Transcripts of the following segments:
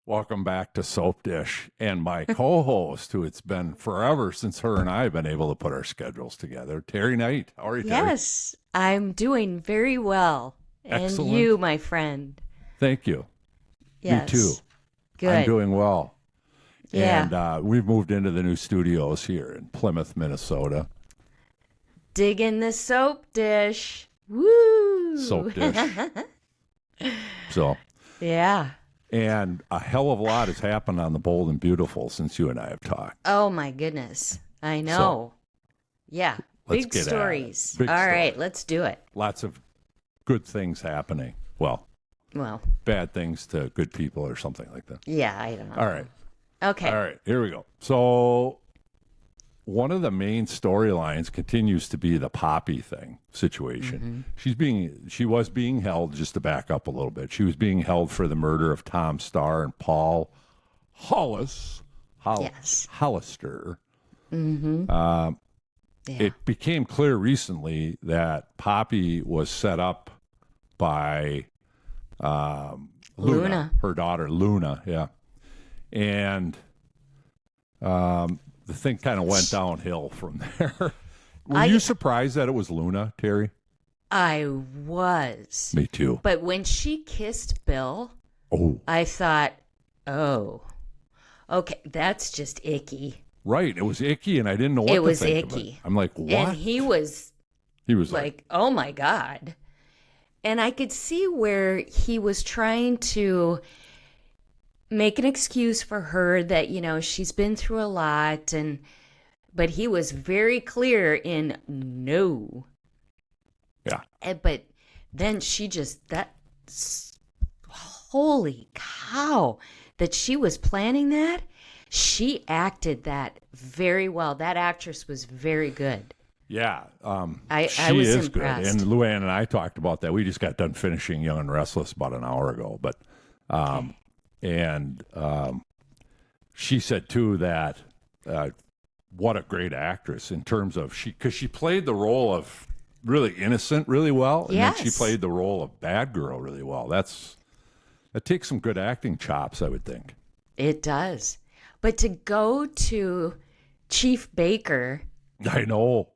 Welcome back to Soapdish and my co-host, who it's been forever since her and I have been able to put our schedules together, Teri Knight. How are you, Teri? Yes, I'm doing very well. Excellent. And you, my friend. Thank you. Yes. Me too. Good. I'm doing well. Yeah. And we've moved into the new studios here in Plymouth, Minnesota. Dig in the soap dish. Woo! Soap dish. So. Yeah. And a hell of a lot has happened on the Bold and Beautiful since you and I have talked. Oh, my goodness. I know. Yeah. Big stories. All right, let's do it. Lots of good things happening. Well, bad things to good people or something like that. Yeah, I don't know. All right. Okay. All right, here we go. So one of the main storylines continues to be the Poppy thing situation. Mm-hmm. She was being held, just to back up a little bit, she was being held for the murder of Tom Starr and Paul Hollis. Hollister. Mm-hmm. It became clear recently that Poppy was set up by Luna, her daughter Luna, yeah. And the thing kind of went downhill from there. Were you surprised that it was Luna, Teri? I was. Me too. But when she kissed Bill, I thought, okay, that's just icky. Right. It was icky, and I didn't know what to think. It was icky. I'm like, what? And he was like, oh, my God. And I could see where he was trying to make an excuse for her that, she's been through a lot, but he was very clear in no. Yeah. But then holy cow, that she was planning that. She acted that very well. That actress was very good. Yeah. I she was is impressed. Good. And Luann and I talked about that. We just got done finishing Young and Restless about an hour ago. But she said, too, that what a great actress in terms of because she played the role of really innocent really well. And then she played the role of bad girl really well. That takes some good acting chops, I would think. It does. But to go to Chief Baker. I know.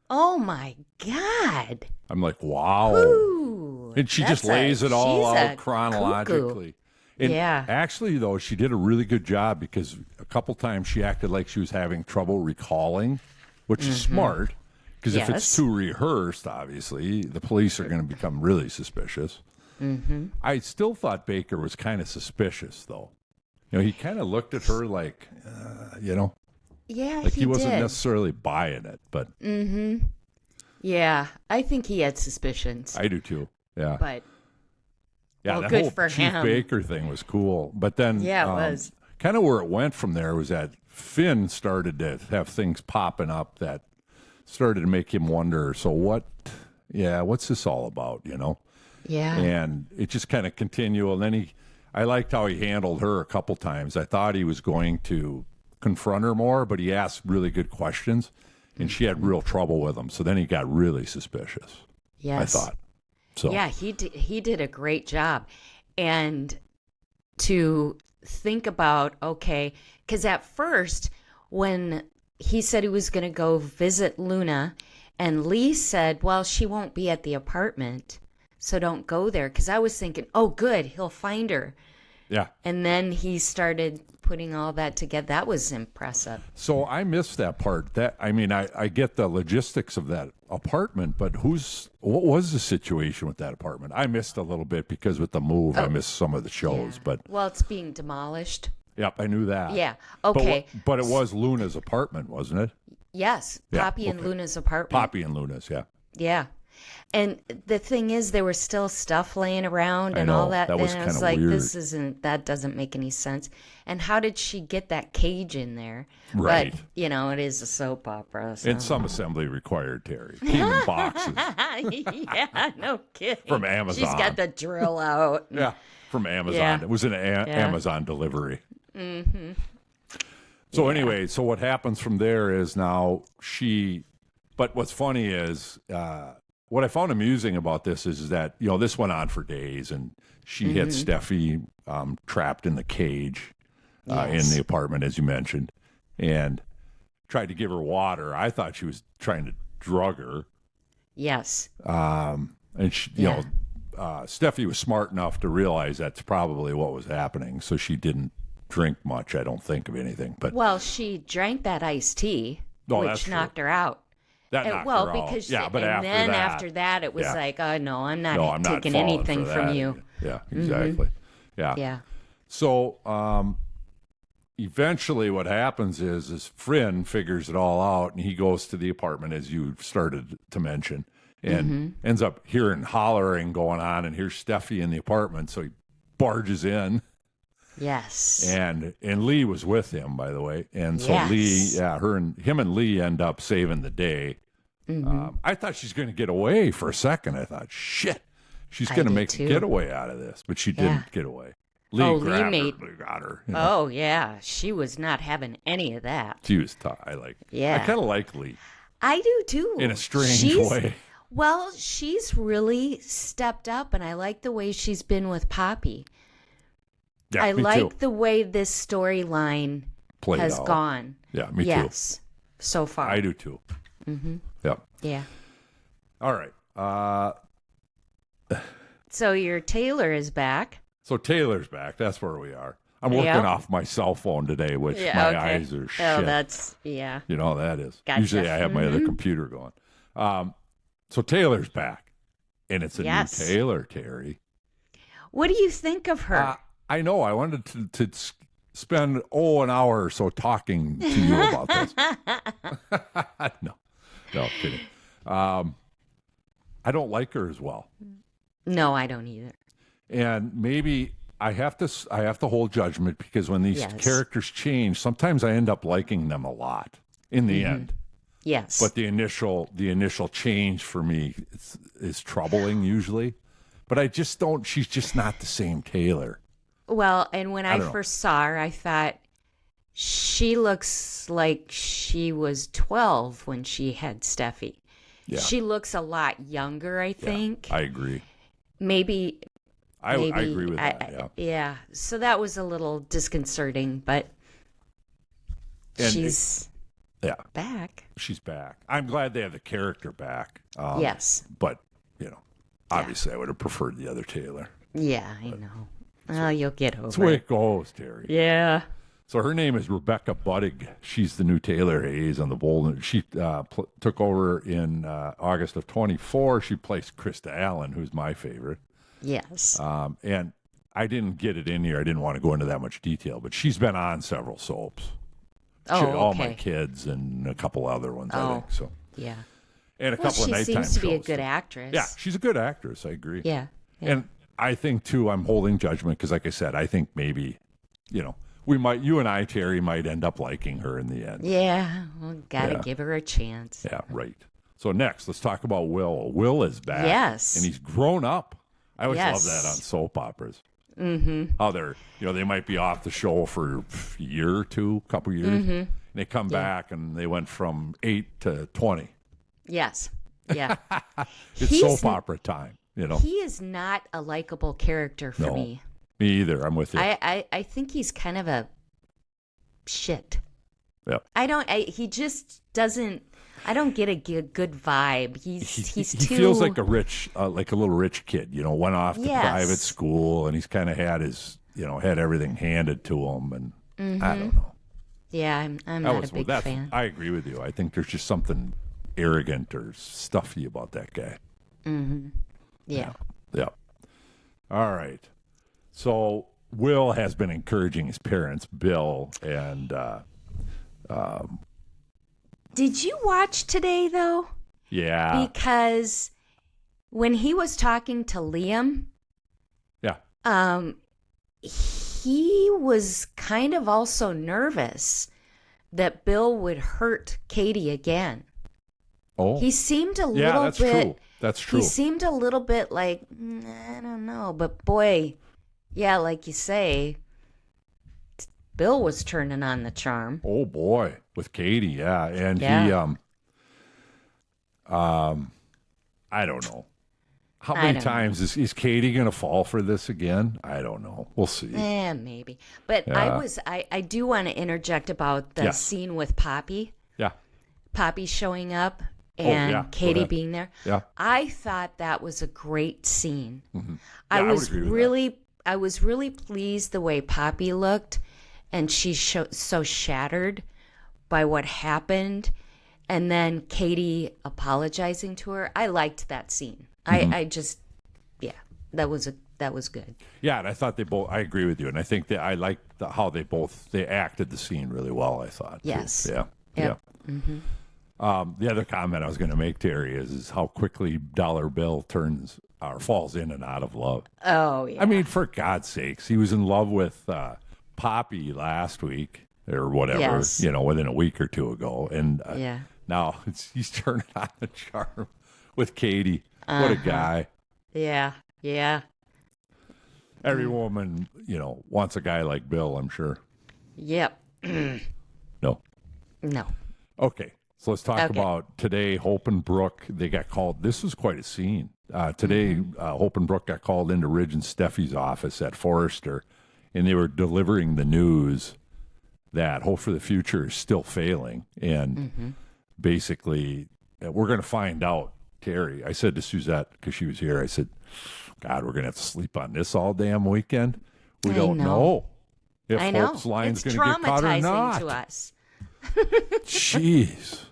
Oh, my God. I'm like, wow. Ooh, and she just lays it all out chronologically. And actually, though, she did a really good job because a couple times she acted like she was having trouble recalling, which is smart because if it's too rehearsed, obviously, the police are going to become really suspicious. Mm-hmm. I still thought Baker was kind of suspicious, though. He kind of looked at her like, Yeah, like he wasn't necessarily buying it, but. Mm-hmm. Yeah, I think he had suspicions. I do too. Yeah. But. Yeah, that whole Chief Baker thing was cool. But then it was. Kind of where it went from there was that Finn started to have things popping up that started to make him wonder, so what's this all about, Yeah. And it just kind of continued. And then I liked how he handled her a couple times. I thought he was going to confront her more, but he asked really good questions, and she had real trouble with him. So then he got really suspicious. Yes. I thought. So. Yeah, he did a great job. And to think about, because at first when he said he was going to go visit Luna, and Lee said, well, she won't be at the apartment, so don't go there. Because I was thinking, oh, good, he'll find her. Yeah. And then he started putting all that together. That was impressive. So I missed that part. I get the logistics of that apartment, but what was the situation with that apartment? I missed a little bit because with the move, I missed some of the shows. Yeah. But it's being demolished. Yep, I knew that. Yeah. Okay. But it was Luna's apartment, wasn't it? Yes. Yeah, Poppy and Luna's apartment. Poppy and Luna's, yeah. Yeah. And the thing is, there was still stuff laying around and all that. That was and kind of like, weird. That doesn't make any sense. And how did she get that cage in there? Right. But, it is a soap opera. So. And some assembly required, Teri. Came in boxes. Yeah, no kidding. From Amazon. She's got the drill out. Yeah, from Amazon. Yeah. It was an Amazon delivery. Mm-hmm. So anyway, so what happens from there is now but what's funny is what I found amusing about this is that, you know, this went on for days, and she had Steffi trapped in the cage in the apartment, as you mentioned, and tried to give her water. I thought she was trying to drug her. Yes. And she, you know, Steffi was smart enough to realize that's probably what was happening, so she didn't drink much, I don't think, of anything. But well, she drank that iced tea, which knocked her out. That knocked her out. Because but after that, it was like, oh no, I'm not taking anything from you. Yeah, exactly. Yeah. So eventually, what happens is his friend figures it all out, and he goes to the apartment, as you started to mention, and ends up hearing hollering going on, and here's Steffi in the apartment, so he barges in. Yes. And Lee was with him, by the way. And so Lee, him and Lee end up saving the day. I thought she's going to get away for a second. I thought, shit, she's going to make a getaway out of this. But she didn't get away. Lee got her. You know? Oh, yeah. She was not having any of that. She was tough. I kind of like Lee. I do, too. In a strange way. Well, she's really stepped up, and I like the way she's been with Poppy. Yeah, I like the way this storyline has gone. Yeah, me too. Yes, so far. I do too. Yep. Yeah. All right. So your Taylor is back. So Taylor's back. That's where we are. I'm working off my cell phone today, which my eyes are shit. Oh, that's, You know how that is. Gotcha. Usually I have my other computer going. So Taylor's back. And it's a new Taylor, Teri. What do you think of her? I know. I wanted to spend, an hour or so talking to you about this. No, kidding. I don't like her as well. No, I don't either. And maybe I have to hold judgment, because when these characters change, sometimes I end up liking them a lot in the end. Yes. But the initial change for me is troubling usually. But I just don't. She's just not the same Taylor. Well, and when I first saw her, I thought she looks like she was 12 when she had Steffi. Yeah. She looks a lot younger, I think. Yeah, I agree. Maybe I agree with that. Yeah. So that was a little disconcerting, but she's back. She's back. I'm glad they have the character back. Yes. But, obviously I would have preferred the other Taylor. Yeah, I know. Oh, you'll get over it. That's the way it goes, Teri. Yeah. So her name is Rebecca Budig. She's the new Taylor Hayes on the Bold. She took over in August of 24. She placed Krista Allen, who's my favorite. Yes. And I didn't get it in here. I didn't want to go into that much detail, but she's been on several soaps. All My Kids and a couple other ones, I think. So yeah. And a couple of nighttime shows. She seems to be a good actress. Yeah, she's a good actress. I agree. Yeah. And I think, too, I'm holding judgment because, like I said, I think maybe, you and I, Teri, might end up liking her in the end. Yeah, well, gotta give her a chance. Yeah, right. So next, let's talk about Will. Will is back. Yes. And he's grown up. I always love that on soap operas. Mm-hmm. How they're, they might be off the show for a year or two, couple years. Mm-hmm. And they come back and they went from 8 to 20. Yes. Yeah. It's soap opera time. He is not a likable character for me. Me either. I'm with you. I think he's kind of a shit. Yeah. He just doesn't. I don't get a good vibe. He feels like a little rich kid. Went off to private school, and he's kind of had his had everything handed to him, and I don't know. Yeah, I'm not a big fan. I agree with you. I think there's just something arrogant or stuffy about that guy. Mm-hmm. Yeah. All right. So Will has been encouraging his parents, Bill, and did you watch today, though? Yeah. Because when he was talking to Liam, he was kind of also nervous that Bill would hurt Katie again. Oh. He seemed a little that's bit... True. That's true. He seemed a little bit like, I don't know. But boy, like you say, Bill was turning on the charm. Oh, boy. With Katie, And I don't know. How many times is Katie going to fall for this again? I don't know. We'll see. Maybe. But I do want to interject about the scene with Poppy. Yeah. Poppy showing up and Katie being there. Yeah. I thought that was a great scene. Mm-hmm. I was really pleased the way Poppy looked, and she's so shattered by what happened, and then Katie apologizing to her. I liked that scene. Mm-hmm. I just, that was good. Yeah, and I thought I agree with you, and I think that I liked how they acted the scene really well, I thought. Yes. Too. Yeah. Yep. Yeah. Mm-hmm. The other comment I was going to make, Teri, is how quickly Dollar Bill falls in and out of love. Oh, yeah. I mean, for God's sakes, he was in love with Poppy last week or whatever, within a week or two ago. And now he's turning on the charm with Katie. What a guy. Yeah, yeah. Every woman, wants a guy like Bill, I'm sure. Yep. No. Okay, so let's talk about today. Hope and Brooke, they got called. This was quite a scene. Today, Hope and Brooke got called into Ridge and Steffi's office at Forrester, and they were delivering the news that Hope for the Future is still failing. And basically, we're going to find out, Teri. I said to Suzette, because she was here, I said, God, we're going to have to sleep on this all damn weekend. We don't know if Hope's line's going to get caught or not. To us. Jeez.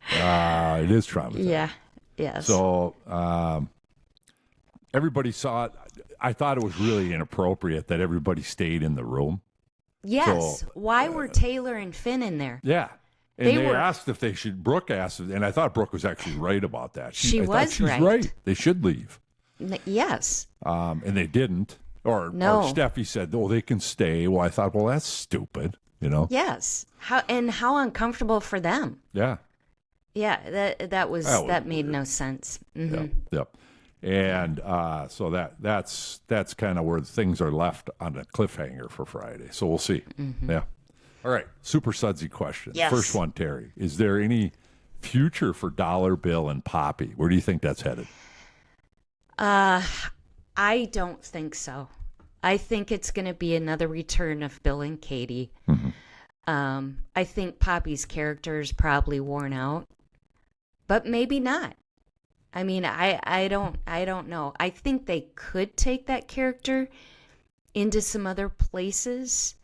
It is traumatizing. Yeah. Yes. So everybody saw it. I thought it was really inappropriate that everybody stayed in the room. Yes. So, why were Taylor and Finn in there? Yeah. And they asked if they should. Brooke asked, and I thought Brooke was actually right about that. She's right. Right. They should leave. Yes. And they didn't. Or Steffi said, "Oh, they can stay." Well, I thought, well, that's stupid. Yes. How uncomfortable for them. Yeah. Yeah. That made no sense. Mm-hmm. Yep. And so that's kind of where things are left on a cliffhanger for Friday. So we'll see. Mm-hmm. Yeah. All right. Super sudsy question. Yes. First one, Teri. Is there any future for Dollar Bill and Poppy? Where do you think that's headed? I don't think so. I think it's going to be another return of Bill and Katie. Mm-hmm. I think Poppy's character is probably worn out, but maybe not. I mean, I don't know. I think they could take that character into some other places.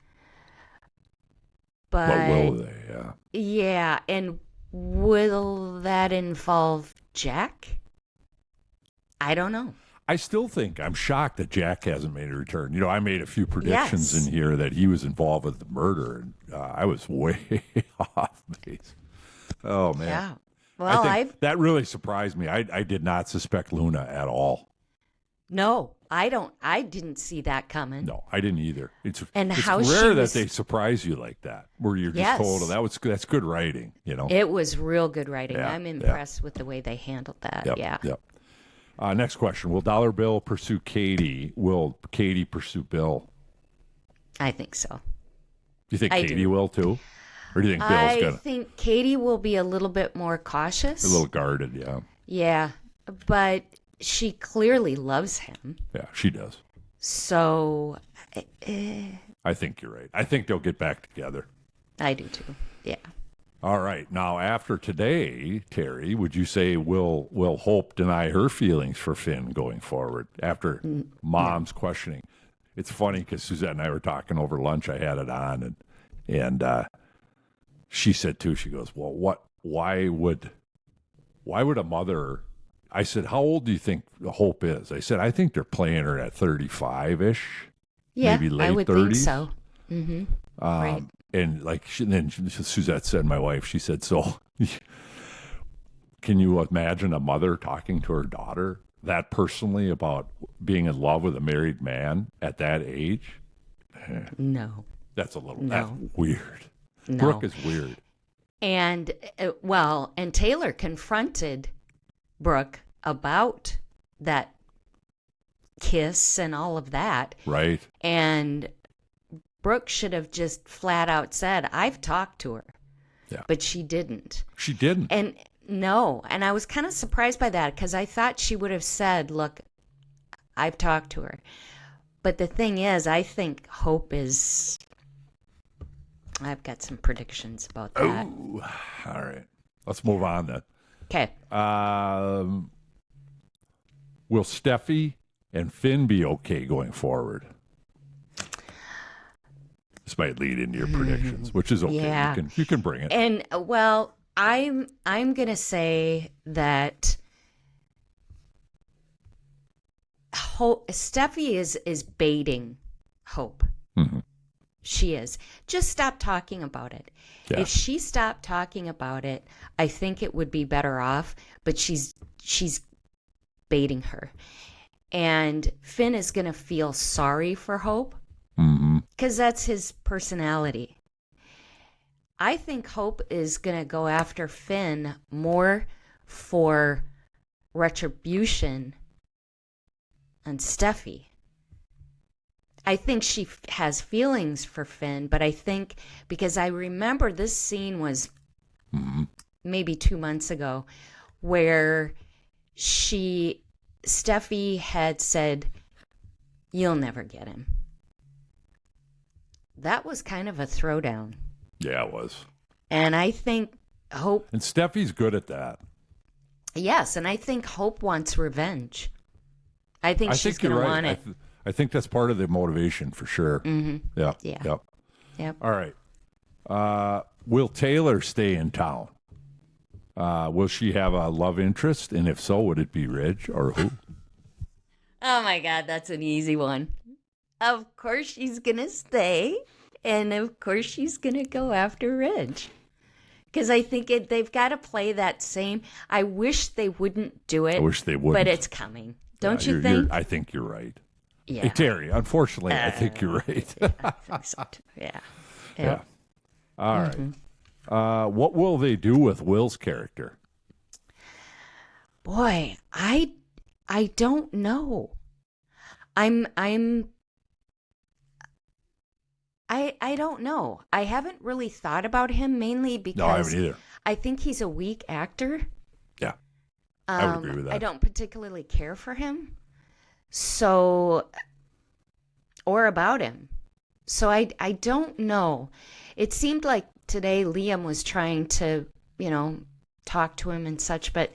But will they? Yeah. Yeah, and will that involve Jack? I don't know. I still think I'm shocked that Jack hasn't made a return. I made a few predictions in here that he was involved with the murder, and I was way off base. Oh man. Yeah. Well, that really surprised me. I did not suspect Luna at all. No, I don't. I didn't see that coming. No, I didn't either. It's how rare that they surprise you like that, where you're just told, that's good writing. It was real good writing. Yeah, I'm impressed with the way they handled that. Yep, yeah. Yep. Next question: will Dollar Bill pursue Katie? Will Katie pursue Bill? I think so. Do you think Katie will too? Or do you think Bill's gonna? I think Katie will be a little bit more cautious. A little guarded, yeah. Yeah, but she clearly loves him. Yeah, she does. So, I think you're right. I think they'll get back together. I do too. Yeah. All right. Now, after today, Teri, would you say will Hope deny her feelings for Finn going forward after Mom's questioning? It's funny because Suzette and I were talking over lunch. I had it on, and she said too. She goes, "Well, why would a mother?" I said, "How old do you think Hope is?" I said, "I think they're playing her at 35-ish, maybe late 30s." I would think so. Mm-hmm. Right. And then Suzette said, my wife, she said, "So, can you imagine a mother talking to her daughter that personally about being in love with a married man at that age?" No. That's that's weird. No. Brooke is weird. And and Taylor confronted Brooke about that kiss and all of that. Right. And Brooke should have just flat out said, "I've talked to her." Yeah. But she didn't. She didn't. No, and I was kind of surprised by that because I thought she would have said, look, I've talked to her. But the thing is, I think Hope is... I've got some predictions about that. Oh, all right. Let's move on then. Okay. Will Steffi and Finn be okay going forward? This might lead into your predictions, which is okay. Yeah. You can bring it. And well, I'm gonna say that Steffi is baiting Hope. Mm-hmm. She is. Just stop talking about it. Yeah. If she stopped talking about it, I think it would be better off. But she's baiting her, and Finn is gonna feel sorry for Hope. Because that's his personality. I think Hope is going to go after Finn more for retribution on Steffi. I think she has feelings for Finn, but I think because I remember this scene was maybe 2 months ago where Steffi had said, "You'll never get him." That was kind of a throwdown. Yeah, it was. And I think Hope... And Steffi's good at that. Yes, and I think Hope wants revenge. I think she's going to want it. I think that's part of the motivation for sure. Mm-hmm. Yeah. Yeah. Yep. All right. Will Taylor stay in town? Will she have a love interest? And if so, would it be Ridge or who? Oh, my God, that's an easy one. Of course she's going to stay, and of course she's going to go after Ridge. Because I think they've got to play that same... I wish they wouldn't do it. I wish they wouldn't. But it's coming. Don't you think? I think you're right. Yeah. Hey, Teri, unfortunately, I think you're right. Yeah, I think so too. Yeah. Yeah. All right. What will they do with Will's character? Boy, I don't know. I don't know. I haven't really thought about him mainly because No, I haven't either. I think he's a weak actor. Yeah, I would agree with that. I don't particularly care for him. So, or about him. So I don't know. It seemed like today Liam was trying to, talk to him and such, but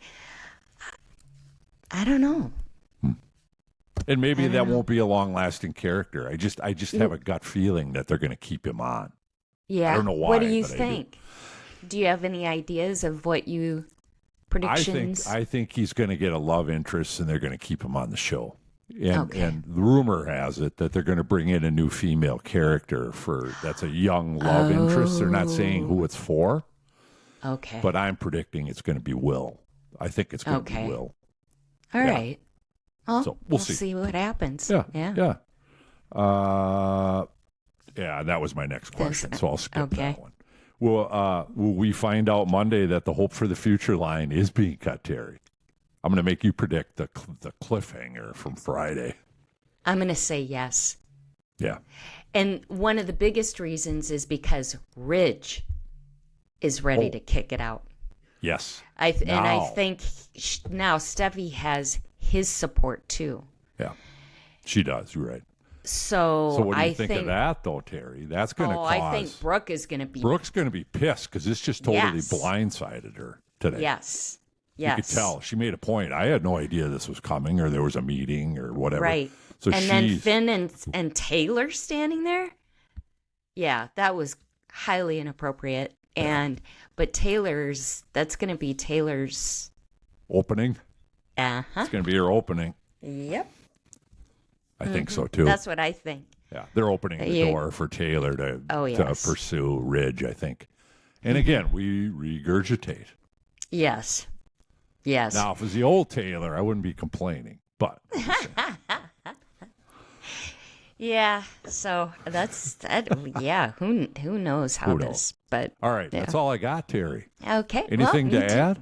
I don't know. And maybe that won't be a long-lasting character. I just have a gut feeling that they're going to keep him on. Yeah. I don't know why. What do you think? Do you have any ideas of what you predictions? I think he's going to get a love interest, and they're going to keep him on the show. And the rumor has it that they're going to bring in a new female character that's a young love interest. They're not saying who it's for. Okay. But I'm predicting it's going to be Will. I think it's going to be Will. All right. Well, so we'll see what happens. Yeah. That was my next question, so I'll skip that one. Will we find out Monday that the Hope for the Future line is being cut, Teri? I'm going to make you predict the cliffhanger from Friday. I'm going to say yes. Yeah. And one of the biggest reasons is because Ridge is ready to kick it out. Yes. I think now Steffi has his support too. Yeah, she does. You're right. So what do you think of that, though, Teri? That's going to cause... I think Brooke's going to be pissed because this just totally blindsided her today. Yes. You could tell. She made a point. I had no idea this was coming or there was a meeting or whatever. Right. So then Finn and Taylor standing there. Yeah, that was highly inappropriate. But that's going to be Taylor's... opening? Uh-huh. It's going to be her opening. Yep. I think so, too. That's what I think. Yeah, they're opening the door for Taylor to pursue Ridge, I think. And again, we regurgitate. Yes. Now, if it was the old Taylor, I wouldn't be complaining, but... Yeah, so that's that. Yeah, who knows how this? But all right, that's all I got, Teri. Okay. Anything to add?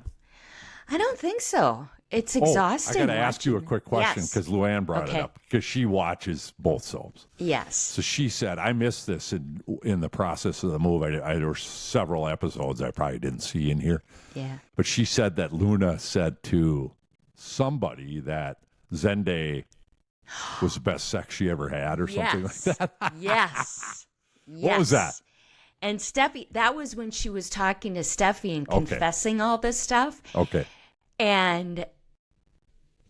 I don't think so. It's exhausting. I got to ask you a quick question because Luann brought it up because she watches both soaps. Yes. So she said, I missed this in the process of the move. There were several episodes I probably didn't see in here. Yeah. But she said that Luna said to somebody that Zende was the best sex she ever had or something like that. Yes. What was that? And Steffi, that was when she was talking to Steffi and confessing all this stuff. Okay. And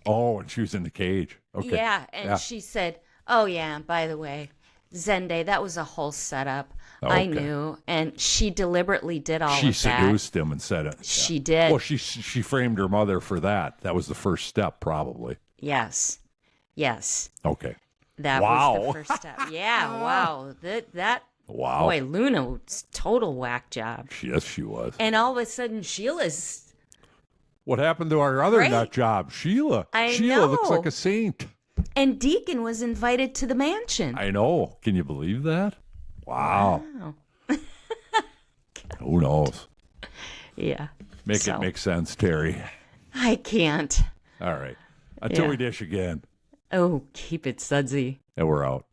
and she was in the cage. Okay. Yeah, and she said, "Oh yeah, by the way, Zende, that was a whole setup. I knew." And she deliberately did all of that. She seduced him and said it. She did. Well, she framed her mother for that. That was the first step, probably. Yes. Okay. That was the first step. Yeah, wow. Wow. Boy, Luna was total whack job. Yes, she was. And all of a sudden, Sheila's... What happened to our other nut job? Sheila. Sheila looks like a saint. And Deacon was invited to the mansion. I know. Can you believe that? Wow. Who knows? Yeah. Make it make sense, Teri. I can't. All right. Until we dish again. Oh, keep it sudsy. And we're out.